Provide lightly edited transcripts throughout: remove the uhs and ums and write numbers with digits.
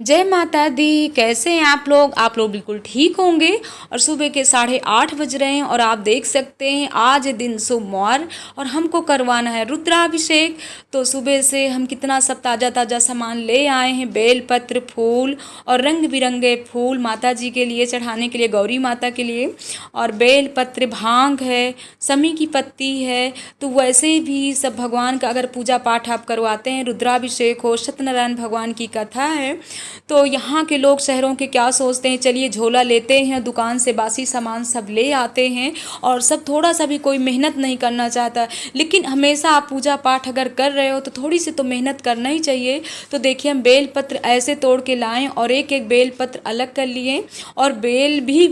जय माता दी। कैसे हैं आप लोग? आप लोग बिल्कुल ठीक होंगे। और सुबह के 8:30 बज रहे हैं और आप देख सकते हैं आज दिन सोमवार और हमको करवाना है रुद्राभिषेक। तो सुबह से हम कितना सब ताज़ा ताज़ा सामान ले आए हैं, बेलपत्र, फूल और रंग बिरंगे फूल माता जी के लिए चढ़ाने के लिए, गौरी माता के लिए। और बेलपत्र, भांग है, समी की पत्ती है। तो वैसे भी सब भगवान का अगर पूजा पाठ आप करवाते हैं, रुद्राभिषेक हो, सत्यनारायण भगवान की कथा है, तो यहाँ के लोग शहरों के क्या सोचते हैं, चलिए झोला लेते हैं, दुकान से बासी सामान सब ले आते हैं और सब थोड़ा सा भी कोई मेहनत नहीं करना चाहता। लेकिन हमेशा आप पूजा पाठ अगर कर रहे हो तो थोड़ी सी तो मेहनत करना ही चाहिए। तो देखिए हम बेलपत्र ऐसे तोड़ के लाएं और एक एक बेलपत्र अलग कर लिए और बेल भी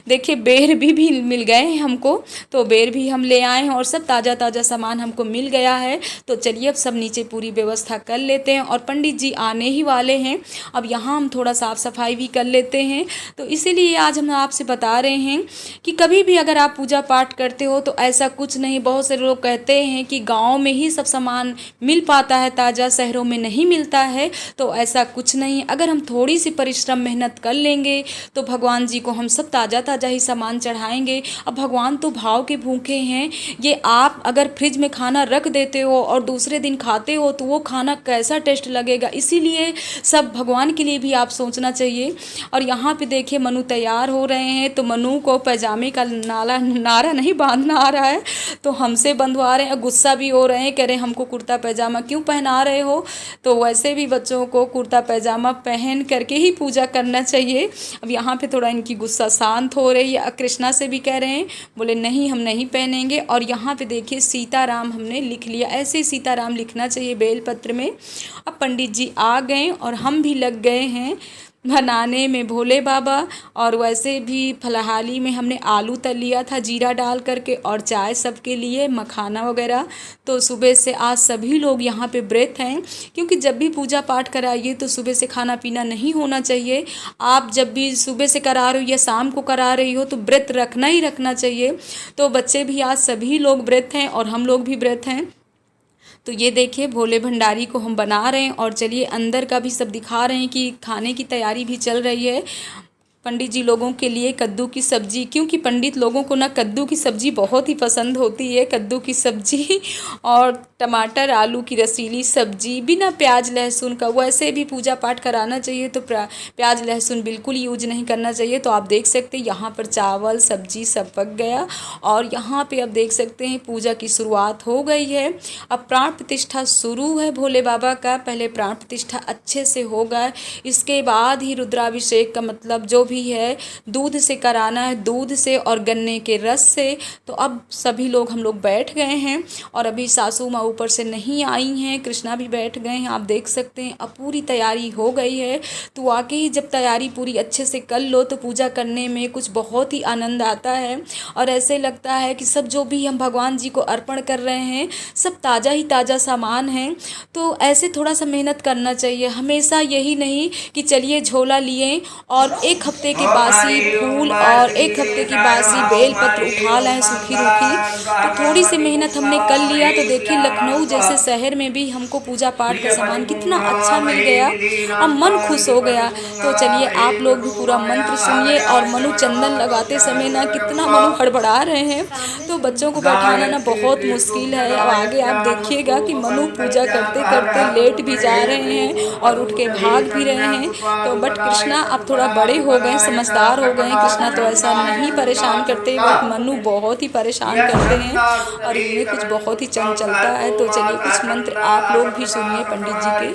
देखिए बेर भी मिल गए हैं हमको, तो बेर भी हम ले आए हैं और सब ताज़ा ताज़ा सामान हमको मिल गया है। तो चलिए अब सब नीचे पूरी व्यवस्था कर लेते हैं और पंडित जी आने ही वाले हैं। अब यहाँ हम थोड़ा साफ़ सफाई भी कर लेते हैं। तो इसीलिए आज हम आपसे बता रहे हैं कि कभी भी अगर आप पूजा पाठ करते हो तो ऐसा कुछ नहीं। बहुत से लोग कहते हैं कि गांव में ही सब सामान मिल पाता है ताज़ा, शहरों में नहीं मिलता है। तो ऐसा कुछ नहीं, अगर हम थोड़ी सी परिश्रम मेहनत कर लेंगे तो भगवान जी को हम सब ताज़ा ताज़ा ही सामान चढ़ाएंगे। अब भगवान तो भाव के भूखे हैं। ये आप अगर फ्रिज में खाना रख देते हो और दूसरे दिन खाते हो तो वो खाना कैसा टेस्ट लगेगा। इसीलिए सब भगवान के लिए भी आप सोचना चाहिए। और यहाँ पे देखिए मनु तैयार हो रहे हैं, तो मनु को पैजामे का नारा नहीं बांधना आ रहा है तो हमसे बंधवा रहे हैं। गुस्सा भी हो रहे हैं, कह रहे हैं हमको कुर्ता पैजामा क्यों पहना रहे हो। तो वैसे भी बच्चों को कुर्ता पैजामा पहन करके ही पूजा करना चाहिए। अब यहाँ पे थोड़ा इनकी गुस्सा शांत हो रही है। कृष्णा से भी कह रहे हैं, बोले नहीं हम नहीं पहनेंगे। और यहाँ पे देखिए सीताराम हमने लिख लिया, ऐसे ही सीताराम लिखना चाहिए बेलपत्र में। अब पंडित जी आ गए और हम भी लग गए हैं बनाने में भोले बाबा। और वैसे भी फलहाली में हमने आलू तल लिया था जीरा डाल करके और चाय सबके लिए, मखाना वगैरह। तो सुबह से आज सभी लोग यहाँ पे व्रत हैं, क्योंकि जब भी पूजा पाठ कराइए तो सुबह से खाना पीना नहीं होना चाहिए। आप जब भी सुबह से करा रहे हो या शाम को करा रही हो तो व्रत रखना ही रखना चाहिए। तो बच्चे भी आज सभी लोग व्रत हैं और हम लोग भी व्रत हैं। तो ये देखिए भोले भंडारी को हम बना रहे हैं और चलिए अंदर का भी सब दिखा रहे हैं कि खाने की तैयारी भी चल रही है। पंडित जी लोगों के लिए कद्दू की सब्ज़ी, क्योंकि पंडित लोगों को ना कद्दू की सब्ज़ी बहुत ही पसंद होती है। कद्दू की सब्ज़ी और टमाटर आलू की रसीली सब्ज़ी बिना प्याज लहसुन का। वैसे भी पूजा पाठ कराना चाहिए तो प्याज लहसुन बिल्कुल यूज नहीं करना चाहिए। तो आप देख सकते हैं यहाँ पर चावल सब्ज़ी सब पक गया और यहाँ पे आप देख सकते हैं पूजा की शुरुआत हो गई है। अब प्राण प्रतिष्ठा शुरू है भोले बाबा का। पहले प्राण प्रतिष्ठा अच्छे से होगा, इसके बाद ही रुद्राभिषेक का मतलब जो भी है दूध से कराना है, दूध से और गन्ने के रस से। तो अब सभी लोग हम लोग बैठ गए हैं और अभी सासू माँ ऊपर से नहीं आई हैं, कृष्णा भी बैठ गए हैं। आप देख सकते हैं अब पूरी तैयारी हो गई है। तो वाकई जब तैयारी पूरी अच्छे से कर लो तो पूजा करने में कुछ बहुत ही आनंद आता है और ऐसे लगता है कि सब जो भी हम भगवान जी को अर्पण कर रहे हैं सब ताज़ा ही ताज़ा सामान है। तो ऐसे थोड़ा सा मेहनत करना चाहिए। हमेशा यही नहीं कि चलिए झोला लिए और एक हफ्ते के बासी फूल और एक हफ्ते की बासी बेलपत्र उठा लाएं सूखी रूखी। तो थोड़ी सी मेहनत हमने कर लिया। तो देखिए लखनऊ जैसे शहर में भी हमको पूजा पाठ का सामान कितना अच्छा मिल गया और मन खुश हो गया। तो चलिए आप लोग भी पूरा मंत्र सुनिए। और मनु चंदन लगाते समय ना कितना मनु हड़बड़ा रहे हैं, तो बच्चों को बैठाना ना बहुत मुश्किल है। अब आगे आप देखिएगा कि मनु पूजा करते करते लेट भी जा रहे हैं और उठ के भाग भी रहे हैं। तो बट कृष्णा अब थोड़ा बड़े हो गए, समझदार हो गए। कृष्णा तो ऐसा नहीं परेशान करते, बट मनु बहुत ही परेशान करते हैं और इनमें कुछ बहुत ही चंचलता है। तो चलिए कुछ मंत्र आप लोग भी सुनिए पंडित जी के।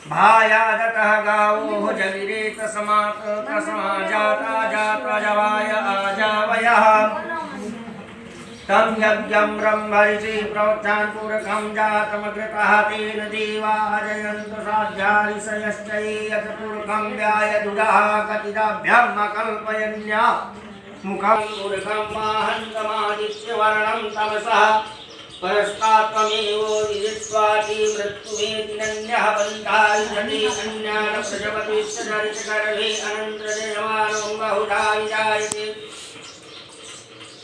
भायादतः गावो जगिरे तस्मात् तस्मा जाता जाता जवाय आजावयः तं यज्ञं ब्रह्मर्षि प्रोक्तान् पूरकं जातमग्रतः तेन देवा अजयन्तु साध्यारिषयश्चैयत् पूरकं व्यायदुदः कतिदाभ्यम् अकल्पयन्या मुखं पूरकं वाहन्तमादित्यवर्णं तमसः परस्तात्मेव विदित्वाति मृत्युमेति नन्यः पन्थायुधति अन्यान् प्रजपतिश्च नरिचकर्हे अनन्तर्जयमानो बहुधा विजायते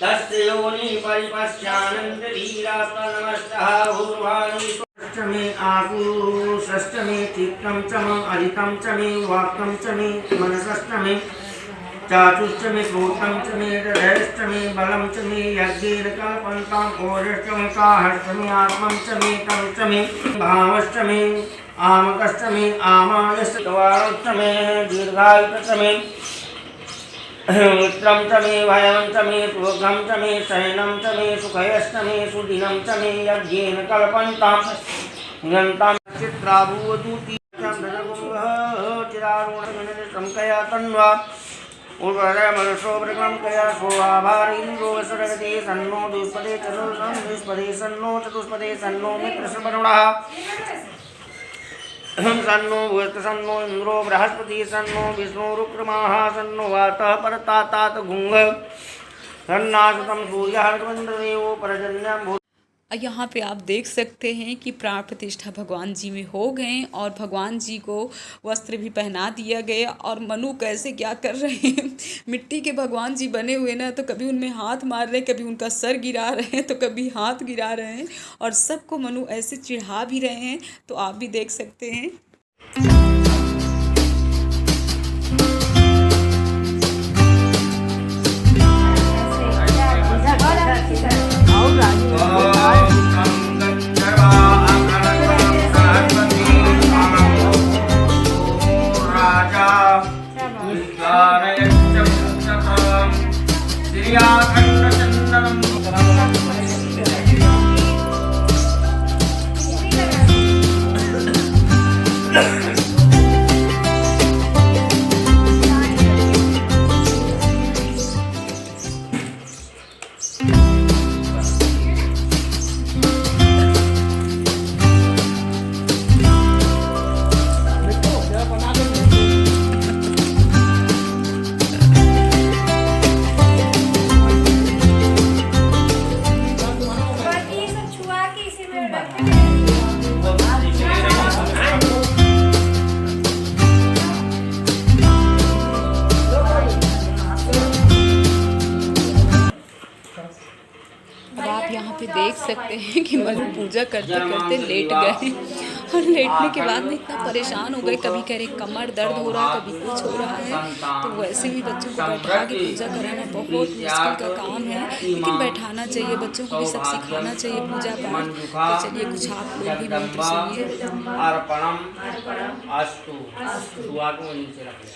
तस्य योनि परिपश्यानन्दधीरात्मनमस्तः भूर्वाणि षष्ठमे आकु षष्ठमे चित्तं च मम अरितं च मे वाक्यं च मे मनसष्टमे चातुष्टमे श्रोतं च मे हृदयष्टमे बलं च मे यज्ञेन कल्पन्ताम् ओजष्टमे काहष्टमे आत्मं च मे तं च मे भावष्टमे आमकष्टमे आमायष्टवारोष्टमे दीर्घायुष्टमे मित्रं च मे भयं च मे सुखं च मे शयनं च मे सुखयष्टमे सुदिनं च मे यज्ञेन कल्पन्तां नियन्तां चित्राभूतूति चिरारुणगणसंकया तन्वा उर्वरमनसो प्रकम्कया सोऽभारीन्द्रो सरगते सन्नो दुष्पदे चतुष्पदे सन्नो चतुष्पदे सन्नो मित्रसवरुणः सन्नो भूत सन्नो इंद्रो बृहस्पति सन्नो विष्णुरुक्रमाः सन्नो वातः परतातात गुंग सन्नासुतं सूर्यः परजन्यं भूत। यहाँ पे आप देख सकते हैं कि प्राण प्रतिष्ठा भगवान जी में हो गए और भगवान जी को वस्त्र भी पहना दिया गया। और मनु कैसे क्या कर रहे हैं, मिट्टी के भगवान जी बने हुए ना, तो कभी उनमें हाथ मार रहे हैं, कभी उनका सर गिरा रहे हैं, तो कभी हाथ गिरा रहे हैं और सबको मनु ऐसे चिढ़ा भी रहे हैं। तो आप भी देख सकते हैं। यहाँ पे देख सकते हैं कि मनु पूजा करते करते लेट गए और लेटने के बाद में इतना परेशान हो गए। कभी कह रहे कमर दर्द हो रहा है, कभी कुछ हो रहा है। तो वैसे भी बच्चों को बैठा के पूजा कराना बहुत मुश्किल का काम है, लेकिन बैठाना चाहिए, बच्चों को भी सब सिखाना चाहिए पूजा पाठ। तो चलिए कुछ आप लोग भी मंत्र सुनिए। अर्पणम अस्तु दुआ को नीचे रख ले।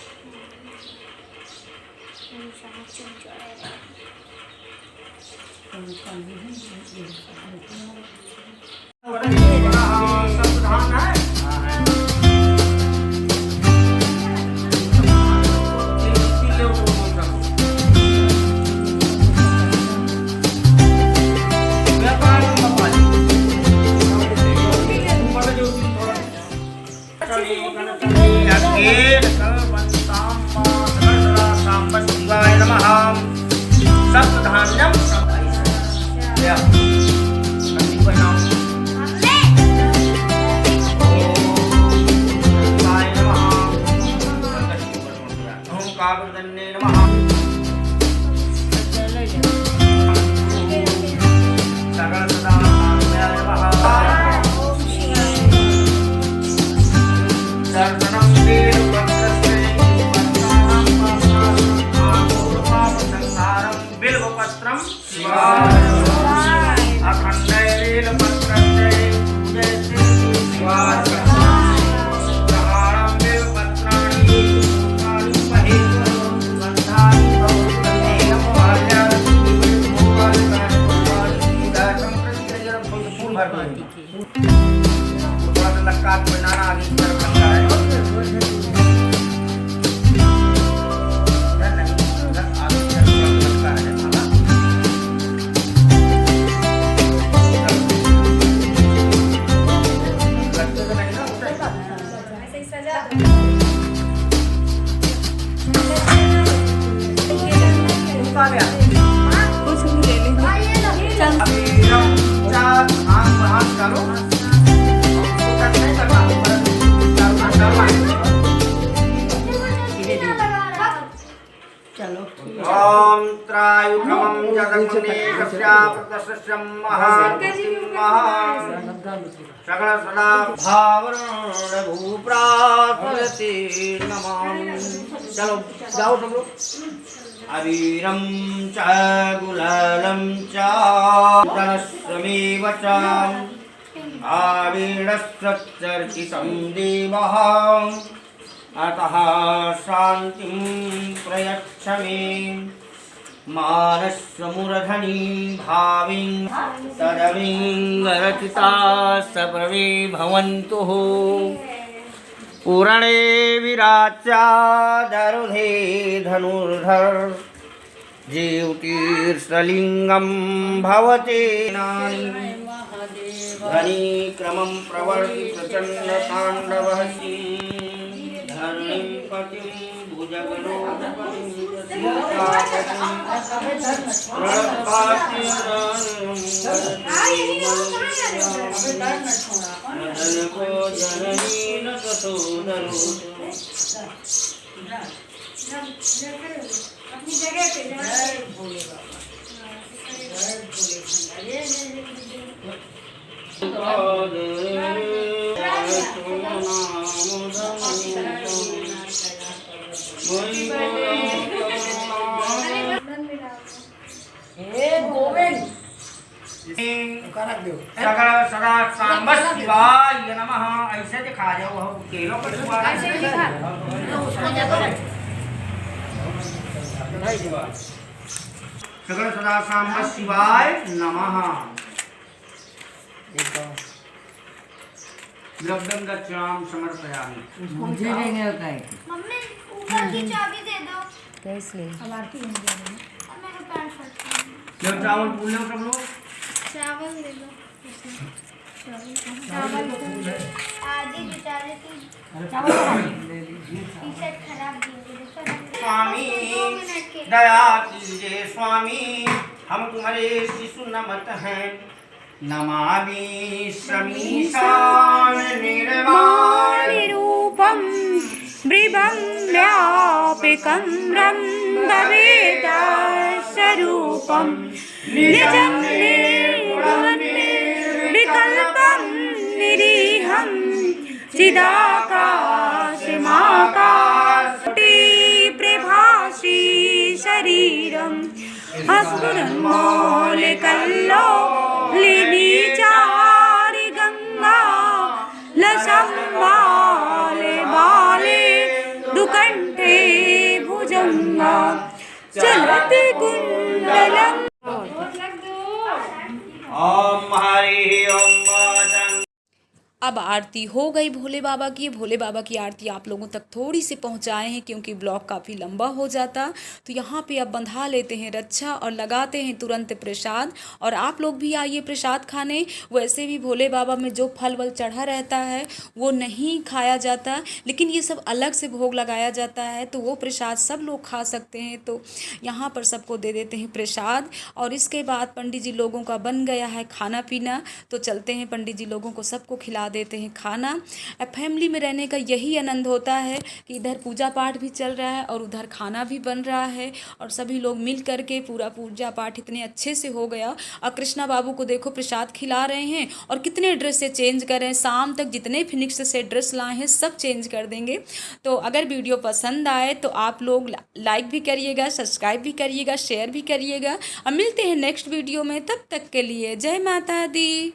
कुछ नहीं ले लेंगे। चलो ठीक ॐ त्रायुधमं जगन्ने कस्यापतस्यं महान् सकल सदा भावरण भूप्रापति नमामि। चलो जाओ सब लोग। अबीरं च गुलालं च धनस्वमेव च आवीरश्चर्चितं देवः अतः शान्तिं प्रयच्छ मे मानसमुरधनी भाविं तदविङ्गरचिता सपर्वे भवन्तु पूरणे विराच्या दरुधे धनुर्धर जीवतीर्षलिङ्गं भवते नानी धनीक्रमं प्रवर्ति प्रचण्डताण्डवः धरणीं पतिं भुजगलोकपतिं जननी न ततो अपनी जगह पे जय भोले सकल सदा सांब शिवाय नमः। ऐसे दिखा जाओ वह केलों का सकल सदा सांब शिवाय नमः। द्रव्यं दक्षिणां समर्पयामि। मुझे लेने होता है मम्मी ऊपर की चाबी दे दो। कैसे अब मेरे पैर फट गए। जब चावल भूल लो सब लोग। चावल दे दो। चावल आधी बेचारे की टी-शर्ट खराब दी हुई है। स्वामी 2 मिनट के दया कीजिए स्वामी, हम तुम्हारे शिशु नमत हैं। नमामि समीशान निर्वाण रूपं वृभं व्यापिकं ब्रह्मवेदास्वरूपं निजं निर्गुणं निर्विकल्पं निरीहं चिदाकाशमाकाशप्रभासि शरीरं अस्फुरन्मौलिकल्लोलिनीचारि गङ्गा लसंवाले बाले दुकण्ठे भुजङ्गा चलति कुण्डलम्। ओम हरि ओम वदं। अब आरती हो गई भोले बाबा की। भोले बाबा की आरती आप लोगों तक थोड़ी सी पहुंचाए हैं क्योंकि ब्लॉग काफ़ी लंबा हो जाता, तो यहाँ पे अब बंधा लेते हैं रक्षा और लगाते हैं तुरंत प्रसाद। और आप लोग भी आइए प्रसाद खाने। वैसे भी भोले बाबा में जो फल वल चढ़ा रहता है वो नहीं खाया जाता, लेकिन ये सब अलग से भोग लगाया जाता है, तो वो प्रसाद सब लोग खा सकते हैं। तो यहाँ पर सबको दे देते हैं प्रसाद। और इसके बाद पंडित जी लोगों का बन गया है खाना पीना, तो चलते हैं पंडित जी लोगों को सबको खिला देते हैं खाना। फैमिली में रहने का यही आनंद होता है कि इधर पूजा पाठ भी चल रहा है और उधर खाना भी बन रहा है और सभी लोग मिल करके पूरा पूजा पाठ इतने अच्छे से हो गया। और कृष्णा बाबू को देखो प्रसाद खिला रहे हैं और कितने ड्रेस से चेंज कर रहे हैं। शाम तक जितने फिनिक्स से ड्रेस लाए हैं सब चेंज कर देंगे। तो अगर वीडियो पसंद आए तो आप लोग लाइक भी करिएगा, सब्सक्राइब भी करिएगा, शेयर भी करिएगा। और मिलते हैं नेक्स्ट वीडियो में, तब तक के लिए जय माता दी।